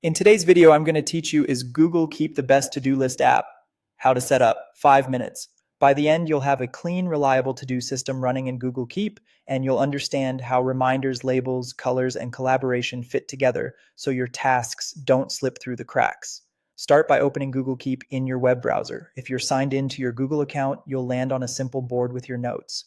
In today's video, I'm going to teach you is Google Keep the best to-do list app, how to set up, 5 minutes. By the end, you'll have a clean, reliable to-do system running in Google Keep, and you'll understand how reminders, labels, colors, and collaboration fit together so your tasks don't slip through the cracks. Start by opening Google Keep in your web browser. If you're signed into your Google account, you'll land on a simple board with your notes.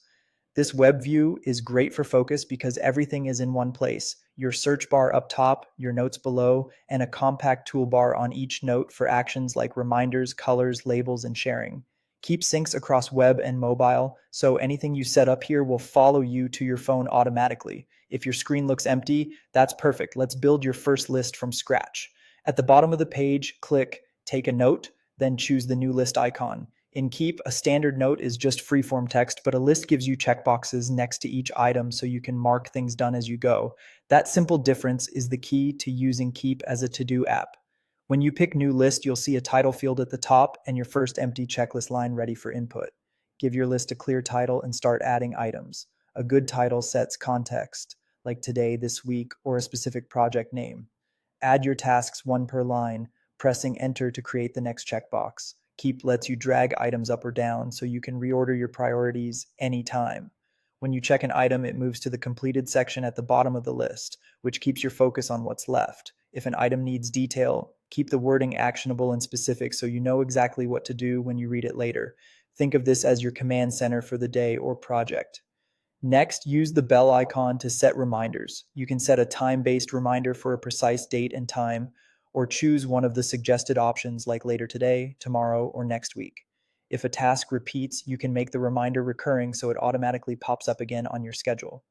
This web view is great for focus because everything is in one place. Your search bar up top, your notes below, and a compact toolbar on each note for actions like reminders, colors, labels, and sharing. Keep syncs across web and mobile, so anything you set up here will follow you to your phone automatically. If your screen looks empty, that's perfect. Let's build your first list from scratch. At the bottom of the page, click Take a Note, then choose the new list icon. In Keep, a standard note is just freeform text, but a list gives you checkboxes next to each item so you can mark things done as you go. That simple difference is the key to using Keep as a to-do app. When you pick New List, you'll see a title field at the top and your first empty checklist line ready for input. Give your list a clear title and start adding items. A good title sets context, like today, this week, or a specific project name. Add your tasks one per line, pressing Enter to create the next checkbox. Keep lets you drag items up or down so you can reorder your priorities anytime. When you check an item, it moves to the completed section at the bottom of the list, which keeps your focus on what's left. If an item needs detail, keep the wording actionable and specific so you know exactly what to do when you read it later. Think of this as your command center for the day or project. Next, use the bell icon to set reminders. You can set a time-based reminder for a precise date and time, or choose one of the suggested options like later today, tomorrow, or next week. If a task repeats, you can make the reminder recurring so it automatically pops up again on your schedule.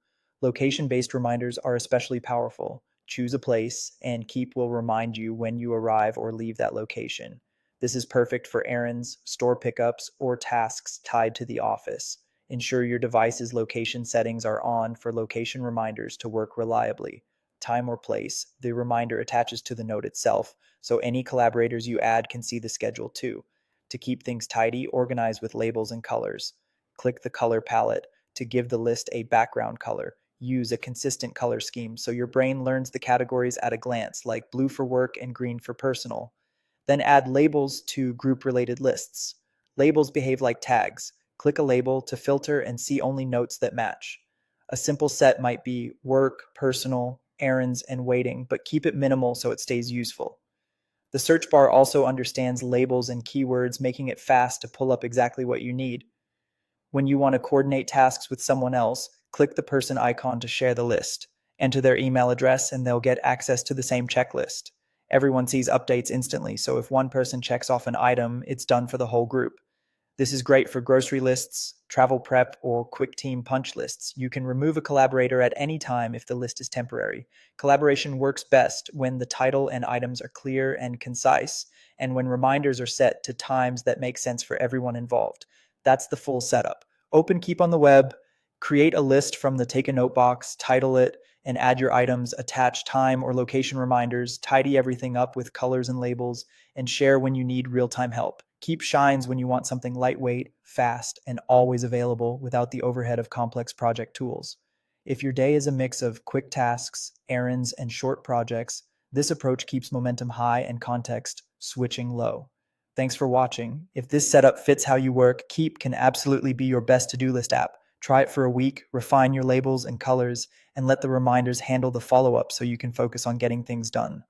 Location-based reminders are especially powerful. Choose a place, and Keep will remind you when you arrive or leave that location. This is perfect for errands, store pickups, or tasks tied to the office. Ensure your device's location settings are on for location reminders to work reliably. Time or place, the reminder attaches to the note itself, so any collaborators you add can see the schedule too. To keep things tidy, organize with labels and colors. Click the color palette to give the list a background color. Use a consistent color scheme so your brain learns the categories at a glance, like blue for work and green for personal. Then add labels to group-related lists. Labels behave like tags. Click a label to filter and see only notes that match. A simple set might be work, personal, errands, and waiting, but keep it minimal so it stays useful. The search bar also understands labels and keywords, making it fast to pull up exactly what you need. When you want to coordinate tasks with someone else, click the person icon to share the list. Enter their email address and they'll get access to the same checklist. Everyone sees updates instantly, so if one person checks off an item, it's done for the whole group. This is great for grocery lists, travel prep, or quick team punch lists. You can remove a collaborator at any time if the list is temporary. Collaboration works best when the title and items are clear and concise, and when reminders are set to times that make sense for everyone involved. That's the full setup. Open Keep on the web, create a list from the Take a Note box, title it, and add your items, attach time or location reminders, tidy everything up with colors and labels, and share when you need real-time help. Keep shines when you want something lightweight, fast, and always available without the overhead of complex project tools. If your day is a mix of quick tasks, errands, and short projects, this approach keeps momentum high and context switching low. Thanks for watching. If this setup fits how you work, Keep can absolutely be your best to-do list app. Try it for a week, refine your labels and colors, and let the reminders handle the follow-up so you can focus on getting things done.